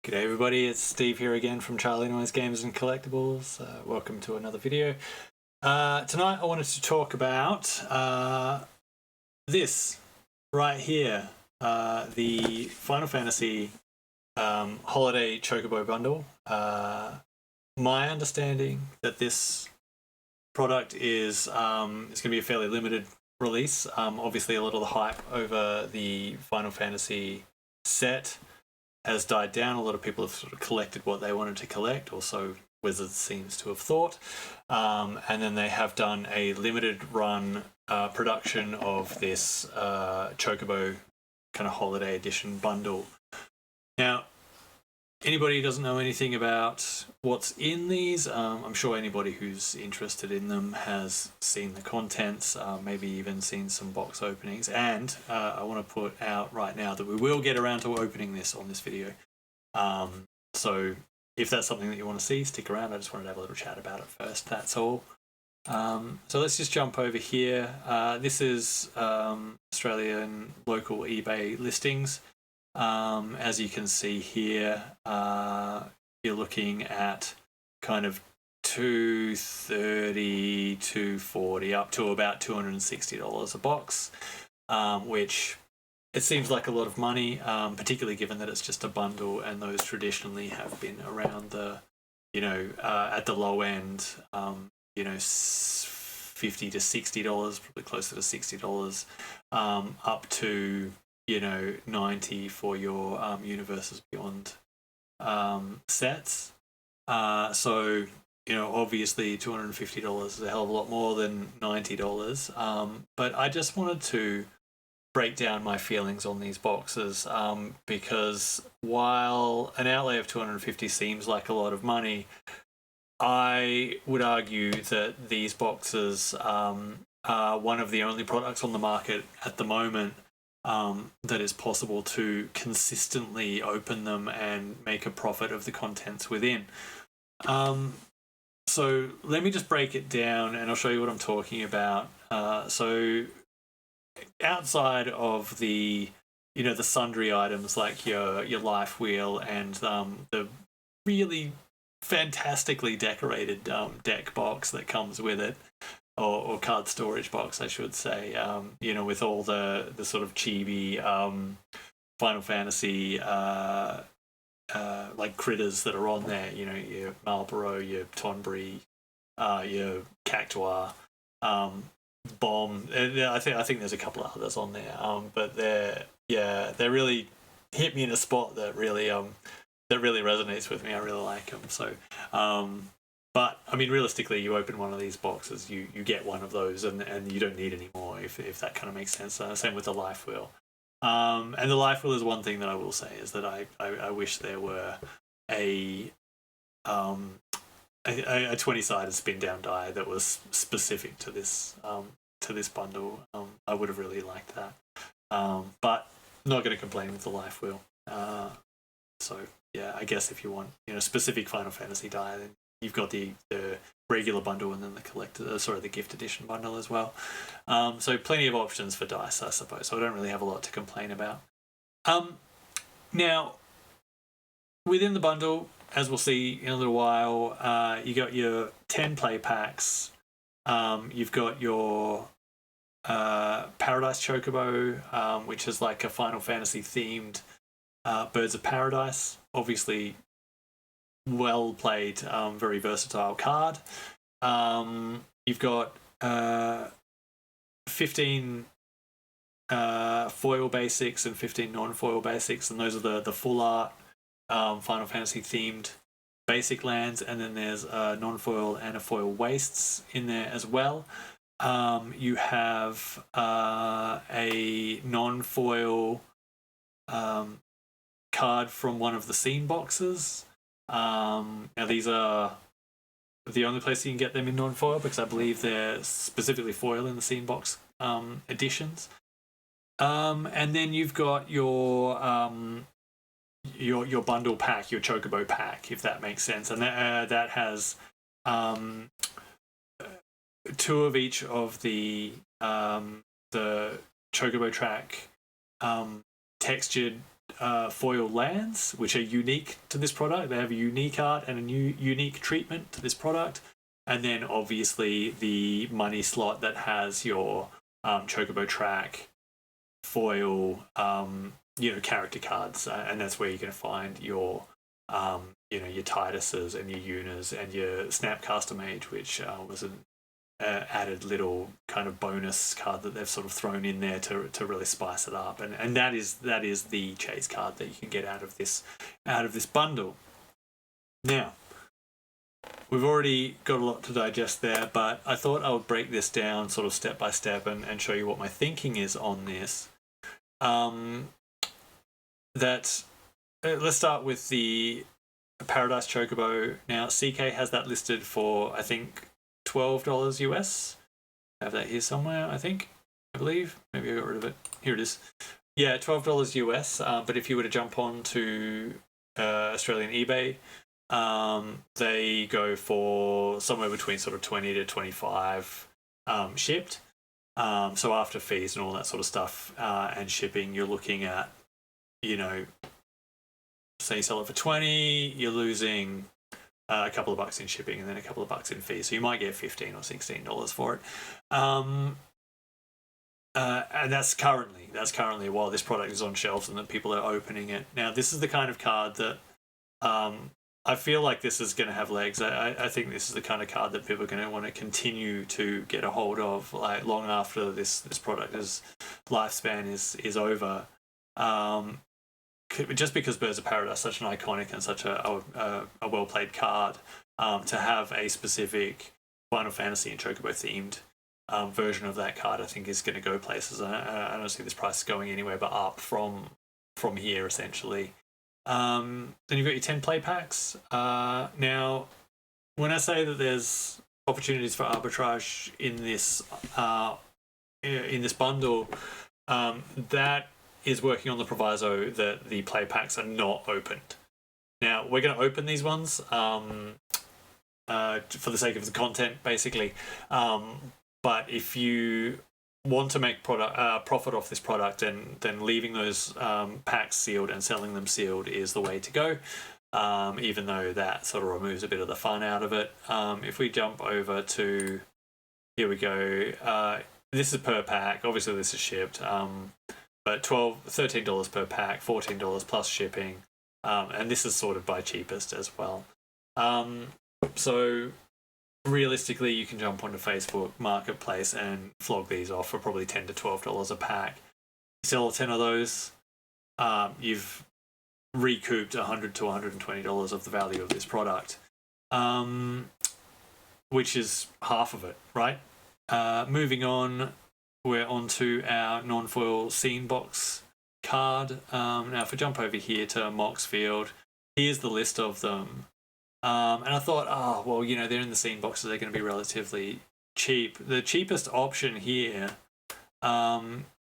G'day everybody, it's Steve here again from Charlie Noise Games and Collectibles. Welcome to another video. Tonight I wanted to talk about this right here, the Final Fantasy Holiday Chocobo Bundle. My understanding that this product is going to be a fairly limited release. Obviously a lot of the hype over the Final Fantasy set has died down. A lot of people have sort of collected what they wanted to collect, or so Wizards seems to have thought. And then they have done a limited run production of this Chocobo kind of holiday edition bundle. Now, anybody who doesn't know anything about what's in these, I'm sure anybody who's interested in them has seen the contents, maybe even seen some box openings. And I want to put out right now that we will get around to opening this on this video. So if that's something that you want to see, stick around. I just wanted to have a little chat about it first, that's all. So let's just jump over here. This is Australian local eBay listings. As you can see here, you're looking at kind of $230, $240, up to about $260 a box, which it seems like a lot of money, particularly given that it's just a bundle, and those traditionally have been around the, at the low end, $50 to $60, probably closer to $60, up to $90 for your Universes Beyond sets. So obviously $250 is a hell of a lot more than $90. But I just wanted to break down my feelings on these boxes, because while an outlay of $250 seems like a lot of money, I would argue that these boxes are one of the only products on the market at the moment that is possible to consistently open them and make a profit of the contents within. So let me just break it down and I'll show you what I'm talking about. So outside of the the sundry items like your life wheel and the really fantastically decorated deck box that comes with it, or card storage box, I should say, with all the sort of chibi Final Fantasy like critters that are on there, your Marlboro, your Tonberry, your Cactuar, Bomb. I think there's a couple of others on there, but they really hit me in a spot that really resonates with me. I really like them. So, but I mean, realistically, you open one of these boxes, you get one of those, and you don't need any more, if that kind of makes sense. Same with the life wheel. And the life wheel is one thing that I will say is that I wish there were a 20-sided spin down die that was specific to this bundle. I would have really liked that, but not going to complain with the life wheel. So yeah, I guess if you want specific Final Fantasy die, then you've got the regular bundle and then the gift edition bundle as well. So plenty of options for dice, I suppose. So I don't really have a lot to complain about. Now, within the bundle, as we'll see in a little while, you got your 10 play packs. You've got your Paradise Chocobo, which is like a Final Fantasy themed Birds of Paradise. Obviously, well played, very versatile card. You've got 15 foil basics and 15 non-foil basics, and those are the full art Final Fantasy themed basic lands, and then there's non-foil and a foil wastes in there as well. You have a non-foil card from one of the scene boxes. Now these are the only place you can get them in non-foil, because I believe they're specifically foil in the scene box editions. And then you've got your bundle pack, your Chocobo pack, if that makes sense, and that has 2 of each of the Chocobo track textured foil lands, which are unique to this product. They have a unique art and a new unique treatment to this product. And then obviously the money slot that has your Chocobo track foil, character cards, and that's where you're going to find your, your Tituses and your Unas and your Snapcaster Mage, which was an added little kind of bonus card that they've sort of thrown in there to really spice it up, and that is the chase card that you can get out of this bundle. Now, we've already got a lot to digest there, but I thought I would break this down sort of step by step and show you what my thinking is on this. Let's start with the Paradise Chocobo. Now, CK has that listed for, I think, $12 US. I have that here somewhere, I believe. Maybe I got rid of it. Here it is. Yeah, $12 US. But if you were to jump on to Australian eBay, they go for somewhere between sort of 20 to 25 shipped. So after fees and all that sort of stuff and shipping, you're looking at, say you sell it for 20, you're losing a couple of bucks in shipping and then a couple of bucks in fees. So you might get $15 or $16 for it. And that's currently while this product is on shelves and that people are opening it. Now, this is the kind of card that I feel like this is going to have legs. I think this is the kind of card that people are going to want to continue to get a hold of, like long after this product's lifespan is over. Just because Birds of Paradise is such an iconic and such a well played card, to have a specific Final Fantasy and Chocobo themed version of that card, I think is going to go places. I don't see this price going anywhere but up from here essentially. Then you've got your 10 play packs. Now, when I say that there's opportunities for arbitrage in this bundle, that is working on the proviso that the play packs are not opened. Now, we're going to open these ones for the sake of the content, basically. But if you want to make profit off this product, then leaving those packs sealed and selling them sealed is the way to go, even though that sort of removes a bit of the fun out of it. If we jump over to, here we go, this is per pack, obviously this is shipped, but $13 per pack, $14 plus shipping, and this is sorted by cheapest as well. So realistically, you can jump onto Facebook Marketplace and flog these off for probably $10 to $12 a pack. You sell 10 of those, you've recouped $100 to $120 of the value of this product, which is half of it, right? Moving on, we're onto our non-foil scene box card. Now, if we jump over here to Moxfield, here's the list of them. And I thought, they're in the scene boxes, they're going to be relatively cheap. The cheapest option here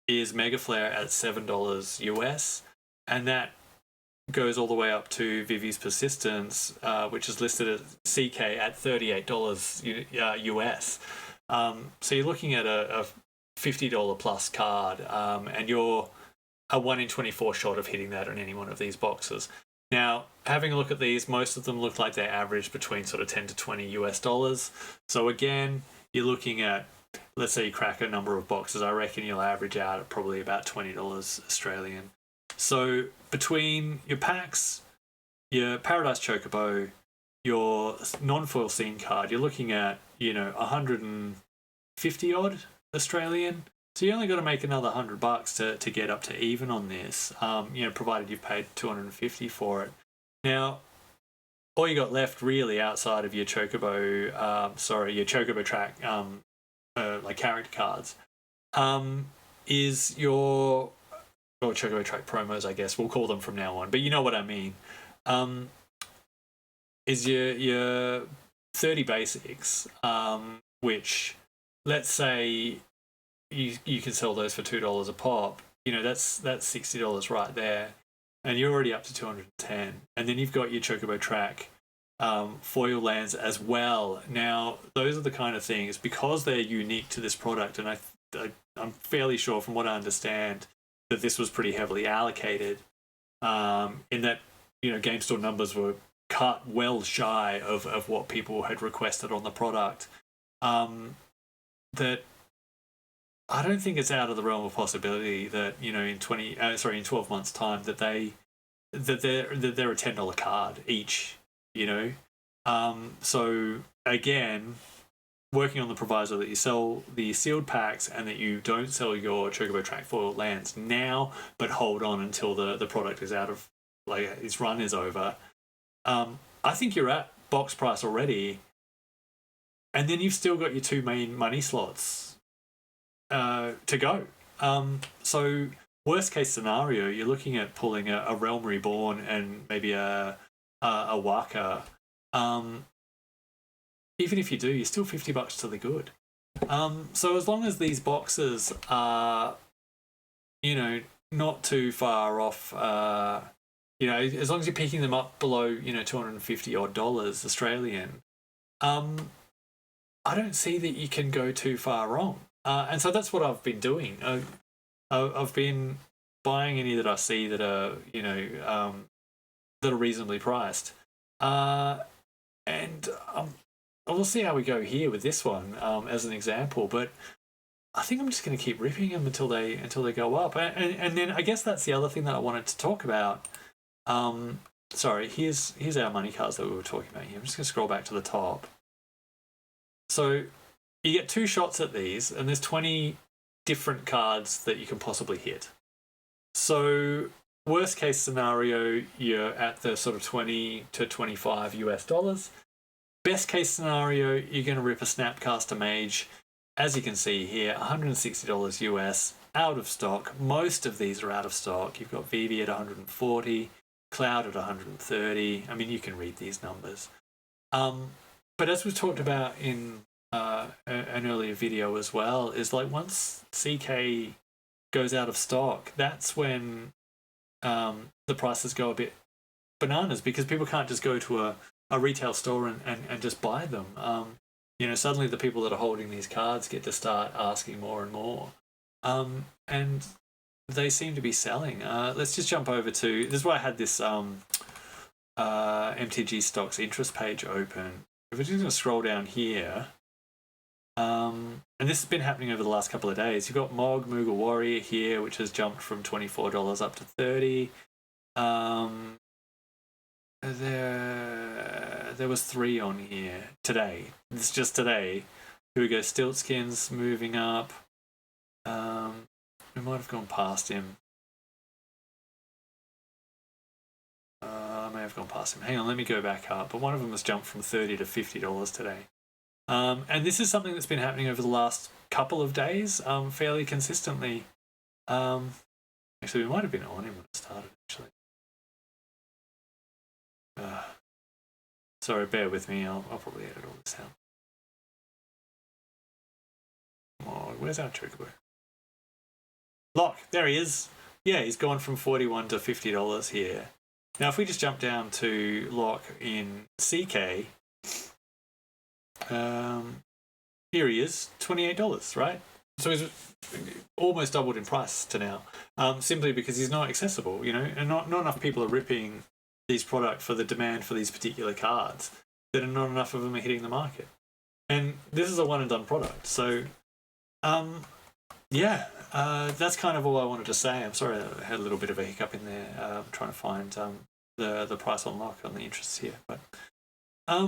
is Mega Flare at $7 US, and that goes all the way up to Vivi's Persistence, which is listed at CK at $38 US. So you're looking at a $50 plus card, and you're a 1 in 24 shot of hitting that on any one of these boxes. Now, having a look at these, most of them look like they average between sort of 10 to 20 US dollars. So again, you're looking at, let's say you crack a number of boxes, I reckon you'll average out at probably about $20 Australian. So between your packs, your Paradise Chocobo, your non-foil scene card, you're looking at, 150 odd Australian. So you only got to make another $100 to get up to even on this, provided you've paid $250 for it. Now, all you got left really outside of your Chocobo, your Chocobo track, like character cards, is your Chocobo track promos, I guess we'll call them from now on. But you know what I mean. Is your 30 basics, which let's say you can sell those for $2 a pop. That's $60 right there, and you're already up to 210. And then you've got your Chocobo track foil lands as well. Now, those are the kind of things, because they're unique to this product, and I'm fairly sure from what I understand that this was pretty heavily allocated. in that, game store numbers were cut well shy of what people had requested on the product. That I don't think it's out of the realm of possibility that in 12 months' time that they're a $10 card each. So again, working on the proviso that you sell the sealed packs and that you don't sell your Chocobo track foil lands now, but hold on until the product is out of, its run is over. I think you're at box price already, and then you've still got your two main money slots to go. So worst case scenario, you're looking at pulling a Realm Reborn and maybe a Waka. Even if you do, you're still $50 to the good. So as long as these boxes are, not too far off, as long as you're picking them up below, $250 odd Australian, I don't see that you can go too far wrong. And so that's what I've been doing. I've been buying any that I see that are, that are reasonably priced. And we'll see how we go here with this one as an example. But I think I'm just going to keep ripping them until they go up. And then I guess that's the other thing that I wanted to talk about. Sorry, here's our money cards that we were talking about here. I'm just going to scroll back to the top. So you get two shots at these, and there's 20 different cards that you can possibly hit. So worst case scenario, you're at the sort of 20 to 25 US dollars. Best case scenario, you're going to rip a Snapcaster Mage. As you can see here, $160 US, out of stock. Most of these are out of stock. You've got Vivi at 140, Cloud at 130. I mean, you can read these numbers. But as we talked about in an earlier video as well, is once CK goes out of stock, that's when the prices go a bit bananas, because people can't just go to a retail store and just buy them. Suddenly the people that are holding these cards get to start asking more and more. And they seem to be selling. Let's just jump over to, this is why I had this MTG stocks interest page open. If we're just going to scroll down here, and this has been happening over the last couple of days. You've got Mog Moogle Warrior here, which has jumped from $24 up to $30. There was 3 on here today. It's just today. Here we go. Stiltskins moving up. We might have gone past him. I may have gone past him. Hang on, let me go back up. But one of them has jumped from $30 to $50 today. And this is something that's been happening over the last couple of days, fairly consistently. Actually, we might have been on him when it started, actually. Sorry, bear with me. I'll probably edit all this out. Oh, where's our Chocobo? Lock, there he is. Yeah, he's gone from $41 to $50 here. Now, if we just jump down to Lock in CK, here he is, $28, right? So he's almost doubled in price to now, simply because he's not accessible, and not enough people are ripping these products for the demand for these particular cards, that are not enough of them are hitting the market. And this is a one and done product. So, that's kind of all I wanted to say. I'm sorry I had a little bit of a hiccup in there, trying to find the price on Lock on the interests here. But, I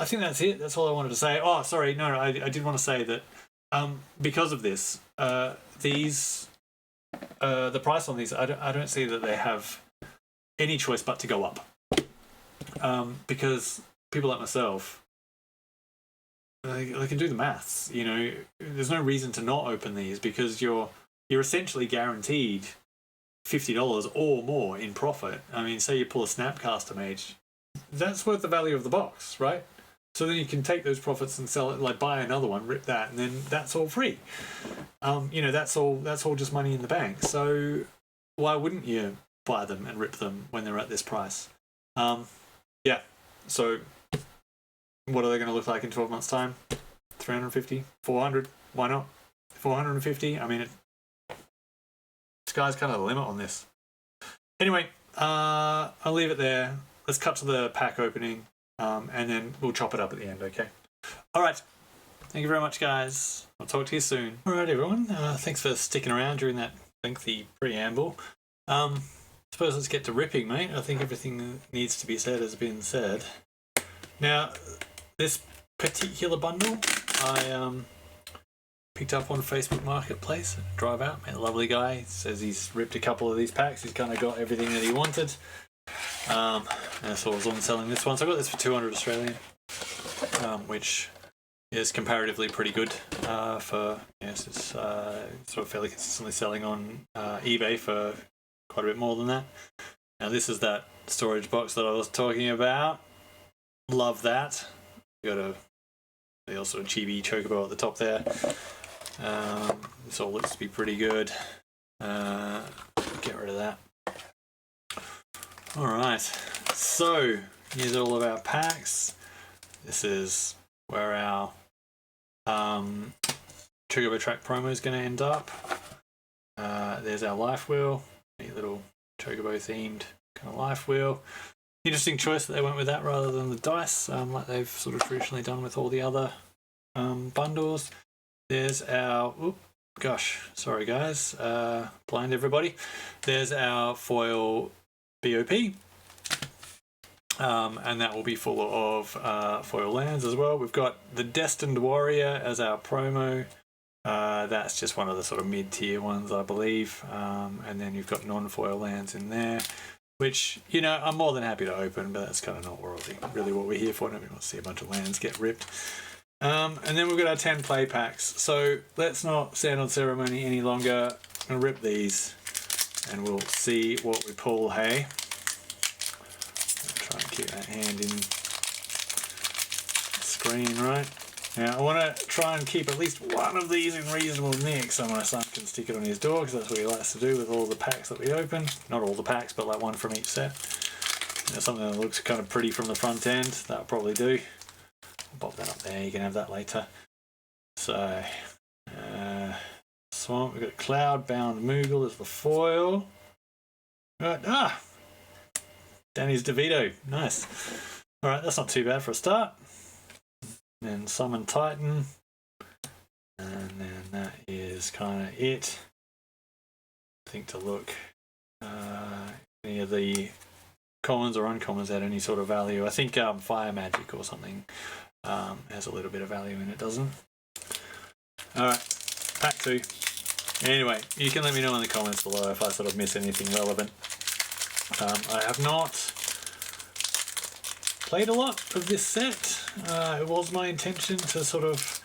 think that's it. That's all I wanted to say. Oh, sorry. No, I did want to say that because of this, the price on these, I don't see that they have any choice but to go up. Because people like myself, they can do the maths. There's no reason to not open these, because you're essentially guaranteed $50 or more in profit. I mean, say you pull a Snapcaster Mage, that's worth the value of the box, right? So then you can take those profits and sell it, buy another one, rip that, and then that's all free. That's all just money in the bank. So why wouldn't you buy them and rip them when they're at this price? So what are they going to look like in 12 months' time? 350, 400? Why not? 450? I mean, it's sky's kind of the limit on this. Anyway, I'll leave it there. Let's cut to the pack opening, and then we'll chop it up at the end, okay? All right. Thank you very much, guys. I'll talk to you soon. All right, everyone. Thanks for sticking around during that lengthy preamble. Suppose let's get to ripping, mate. I think everything that needs to be said has been said. Now, this particular bundle, I picked up on Facebook Marketplace. Drive out, met a lovely guy. He says he's ripped a couple of these packs. He's kind of got everything that he wanted. And so I was on selling this one. So I got this for 200 Australian, which is comparatively pretty good for, yes, it's sort of fairly consistently selling on eBay for quite a bit more than that. Now this is that storage box that I was talking about. Love that. Got a little sort of chibi chocobo at the top there. This all looks to be pretty good. Get rid of that. Alright, so here's all of our packs. This is where our Chocobo Track promo is going to end up. There's our life wheel, a little Chocobo themed kind of life wheel. Interesting choice that they went with that rather than the dice, like they've sort of traditionally done with all the other bundles. There's our, sorry guys, blind everybody. There's our foil BOP, and that will be full of foil lands as well. We've got the Destined Warrior as our promo. That's just one of the sort of mid-tier ones, I believe. And then you've got non-foil lands in there, which, you know, I'm more than happy to open, but that's kind of not really what we're here for. Nobody wants to see a bunch of lands get ripped. And then we've got our 10 play packs. So let's not stand on ceremony any longer and rip these, and we'll see what we pull, hey? Try and keep that hand in the screen, right? Now, I want to try and keep at least one of these in reasonable nick so my son can stick it on his door, because that's what he likes to do with all the packs that we open. Not all the packs, but like one from each set. You know, something that looks kind of pretty from the front end, that'll probably do. I'll pop that up there, you can have that later. So, Swamp, we've got Cloudbound Moogle as the foil. Right, Danny's DeVito, nice. Alright, that's not too bad for a start. Then Summon Titan, and then that is kind of it. I think to look, any of the commons or uncommons had any sort of value. I think Fire Magic or something has a little bit of value in it, doesn't? Alright, pack 2. Anyway, you can let me know in the comments below if I sort of miss anything relevant. I have not played a lot of this set. It was my intention to sort of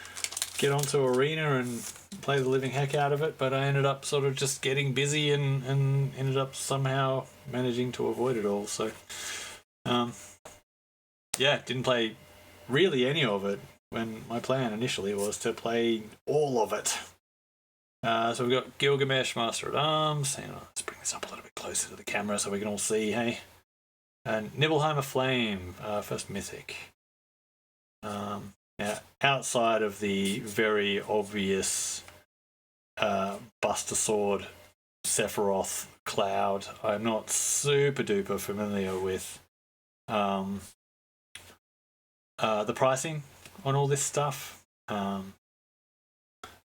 get onto Arena and play the living heck out of it, but I ended up sort of just getting busy and ended up somehow managing to avoid it all. So, yeah, didn't play really any of it when my plan initially was to play all of it. So we've got Gilgamesh, Master at Arms. Hang on, let's bring this up a little bit closer to the camera so we can all see, hey? And Nibelheim Flame, first Mythic. Now, outside of the very obvious Buster Sword, Sephiroth, Cloud, I'm not super duper familiar with the pricing on all this stuff.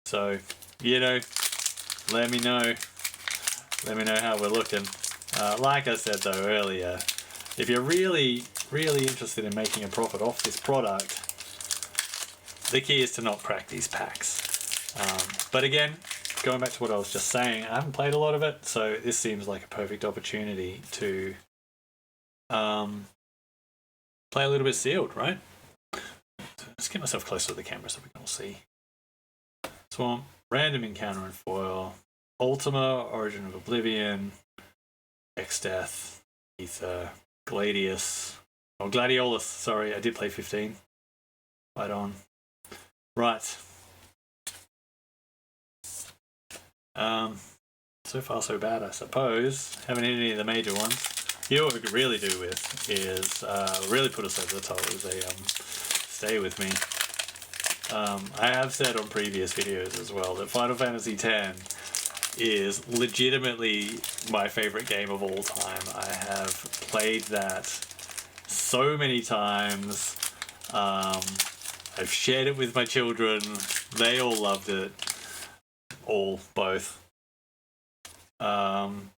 So, you know, let me know how we're looking. Like I said though earlier, if you're really interested in making a profit off this product, the key is to not crack these packs. But again, going back to what I was just saying, I haven't played a lot of it, so this seems like a perfect opportunity to play a little bit sealed, right? Let's get myself closer to the camera so we can all see. Swamp, Random Encounter and Foil, Ultima, Origin of Oblivion, X-Death, Ether, Gladius, Gladiolus, sorry, I did play 15. Right on. Right. So far so bad, I suppose. Haven't hit any of the major ones. You know what we could really do with is, really put us over the top is a, Stay With Me. I have said on previous videos as well that Final Fantasy X is legitimately my favorite game of all time. I have played that so many times. I've shared it with my children. They all loved it. Both. And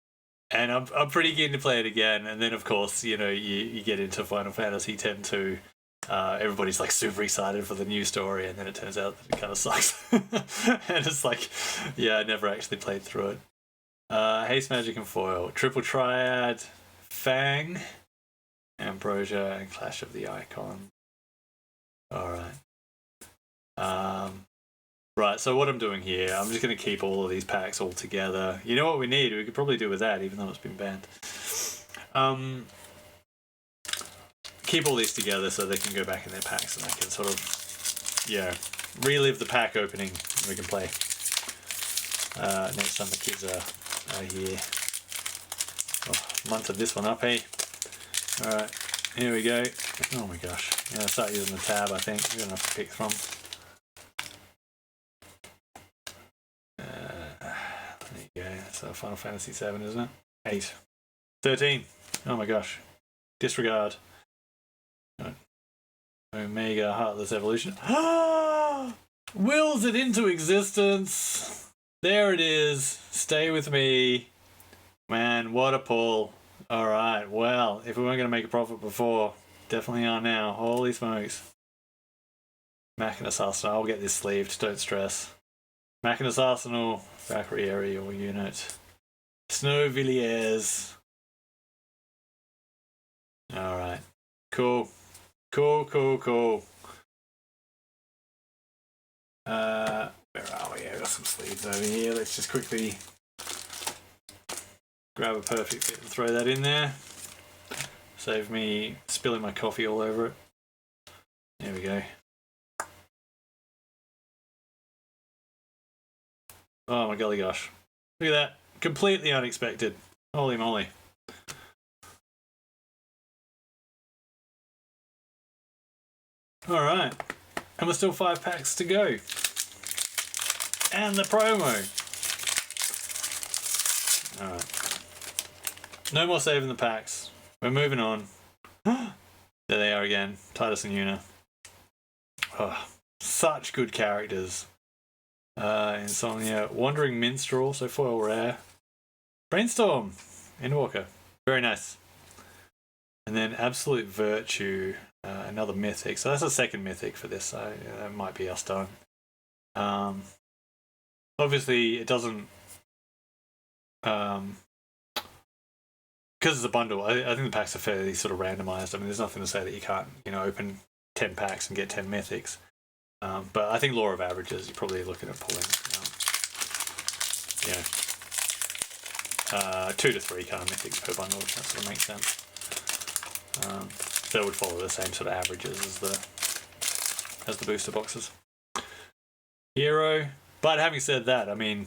I'm pretty keen to play it again. And then, of course, you get into Final Fantasy X-2. Everybody's like super excited for the new story, and then it turns out that it kind of sucks. And it's like, yeah, I never actually played through it. Haste Magic and Foil, Triple Triad, Fang, Ambrosia, and Clash of the Icon. All right. Right, so what I'm doing here, I'm just going to keep all of these packs all together. You know what we need? We could probably do with that, even though it's been banned. Keep all these together so they can go back in their packs and I can sort of, relive the pack opening and we can play. Next time the kids are here. Oh, munted this one up, hey? Alright, here we go. Oh my gosh. Yeah, I'll start using the tab, I think. We're going to have to pick from. There you go. So Final Fantasy 7, isn't it? 8. 13. Oh my gosh. Disregard. Omega Heartless Evolution. Wills it into existence. There it is. Stay with me. Man, what a pull. Alright, well, if we weren't going to make a profit before, definitely are now. Holy smokes. Machinus Arsenal. I'll get this sleeved, don't stress. Machinus Arsenal, Valkyrie Aerial Unit. Snow Villiers. Alright. Cool. Cool. Where are we? I got some sleeves over here. Let's just quickly grab a perfect fit and throw that in there. Save me spilling my coffee all over it. There we go. Oh my golly gosh. Look at that. Completely unexpected. Holy moly. Alright. And we're still 5 packs to go. And the promo. Alright. No more saving the packs. We're moving on. There they are again. Titus and Yuna. Oh, such good characters. Insomnia. Wandering Minstrel, so foil rare. Brainstorm. Endwalker. Very nice. And then Absolute Virtue. Another mythic. So that's a second mythic for this, so that might be us done. Obviously, it doesn't... because it's a bundle, I think the packs are fairly sort of randomized. I mean, there's nothing to say that you can't, open 10 packs and get 10 mythics. But I think law of averages, you're probably looking at pulling, 2 to 3 kind of mythics per bundle, if that sort of makes sense. That would follow the same sort of averages as the booster boxes. Hero. But having said that, I mean,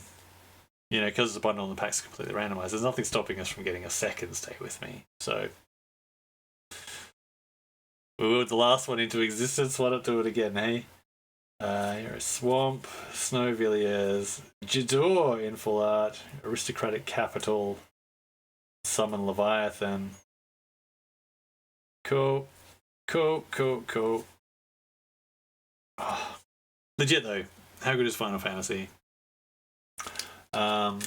because it's a bundle and the pack's completely randomized, there's nothing stopping us from getting a second Stay With Me. So we willed the last one into existence. Why not do it again, hey? Here's Swamp, Snow Villiers, Jador in full art, Aristocratic Capital, Summon Leviathan. Cool. Oh, legit though. How good is Final Fantasy? I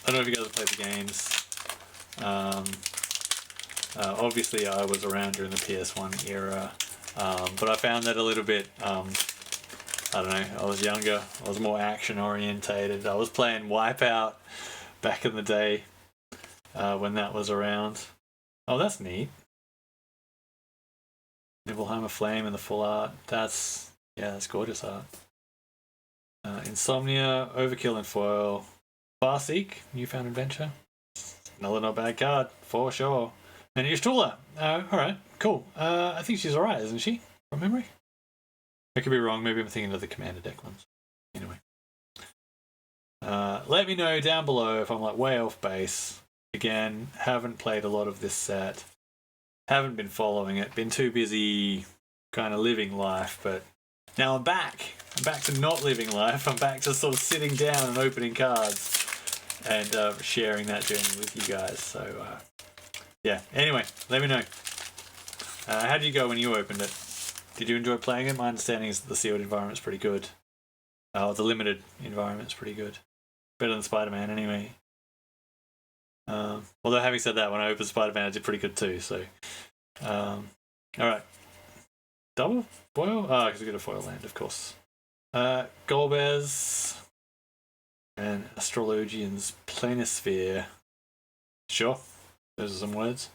don't know if you guys have played the games. Obviously, I was around during the PS1 era, but I found that a little bit. I don't know. I was younger. I was more action orientated. I was playing Wipeout back in the day when that was around. Oh, that's neat. Nibelheim Flame in the full art. That's gorgeous art. Insomnia, Overkill and Foil. Farseek, Newfound Adventure. Another not bad card, for sure. And Y'shtola. Alright, cool. I think she's alright, isn't she? From memory? I could be wrong. Maybe I'm thinking of the Commander deck ones. Anyway. Let me know down below if I'm like way off base. Again, haven't played a lot of this set. Haven't been following it. Been too busy kind of living life, but now I'm back. I'm back to not living life. I'm back to sort of sitting down and opening cards. and sharing that journey with you guys. So yeah. Anyway, let me know. How did you go when you opened it? Did you enjoy playing it? My understanding is that the sealed environment's pretty good. The limited environment's pretty good. Better than Spider-Man, anyway. Although having said that, when I opened Spider-Man, I did pretty good too. So, all right. Double foil? Because we got a foil land, of course. Golbez and Astrologian's Planisphere. Sure. Those are some words.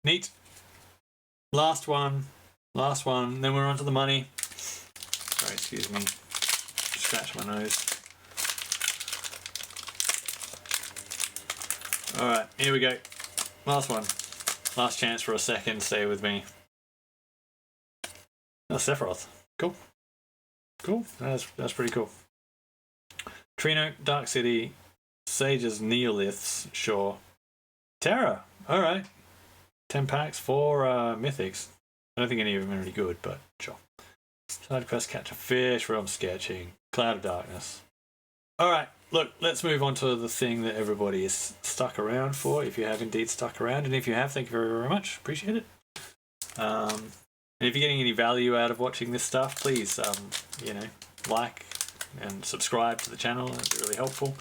Neat. Last one. Then we're on to the money. Sorry, excuse me. Scratch my nose. Alright, here we go. Last one. Last chance for a second. Stay with me. Oh, Sephiroth. Cool. That's pretty cool. Trino, Dark City, Sages, Neoliths, sure. Terra. Alright. 10 packs, 4 mythics. I don't think any of them are really good, but sure. Side quest, catch a fish, realm sketching, cloud of darkness. Alright, look, let's move on to the thing that everybody is stuck around for, if you have indeed stuck around. And if you have, thank you very, very much. Appreciate it. And if you're getting any value out of watching this stuff, please, like and subscribe to the channel. That'd be really helpful.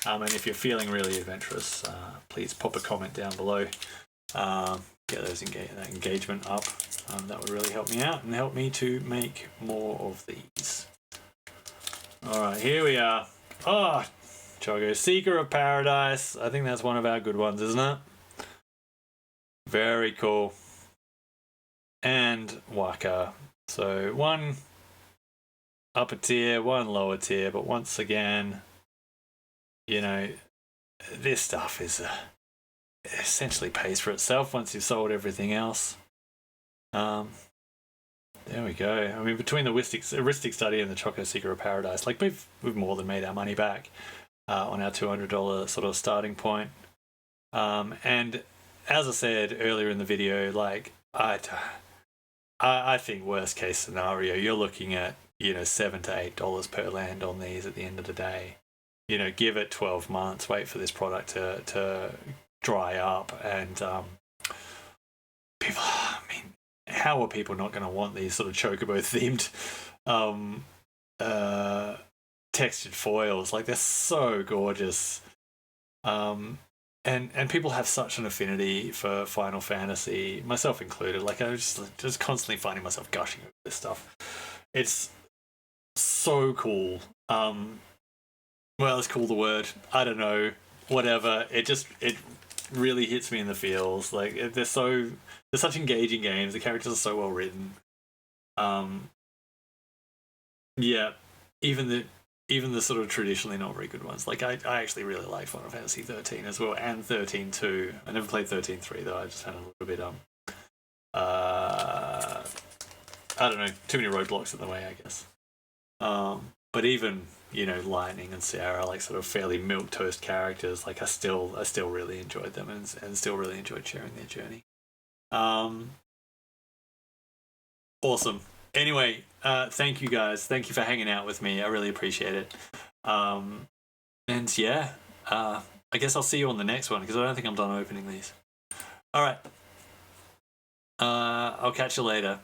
And if you're feeling really adventurous, please pop a comment down below. Get that engagement up. That would really help me out and help me to make more of these. Alright, here we are. Oh, Chogo, Seeker of Paradise. I think that's one of our good ones, isn't it? Very cool. And Waka. So one upper tier, one lower tier, but once again, this stuff is essentially pays for itself once you've sold everything else. There we go. I mean, between the Heuristic Study and the Choco Seeker of Paradise, like we've more than made our money back on our $200 sort of starting point. And as I said earlier in the video, like I think worst case scenario, you're looking at $7 to $8 per land on these at the end of the day. Give it 12 months, wait for this product to dry up, and people. I mean, how are people not going to want these sort of chocobo themed textured foils? Like, they're so gorgeous. And people have such an affinity for Final Fantasy, myself included. Like, I was just constantly finding myself gushing over this stuff. It's so cool. Well, let's call the word. I don't know. Whatever. It really hits me in the feels. Like, they're such engaging games. The characters are so well written. Yeah, even the sort of traditionally not very good ones. Like, I actually really like Final Fantasy 13 as well, and 13-2. I never played 13-3 though. I just had a little bit I don't know, too many roadblocks in the way, I guess. But even Lightning and Sarah, like sort of fairly milquetoast characters, like I still really enjoyed them and still really enjoyed sharing their journey. Awesome. Anyway, thank you guys. Thank you for hanging out with me. I really appreciate it. And yeah, I guess I'll see you on the next one, because I don't think I'm done opening these. All right. I'll catch you later.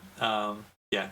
Yeah.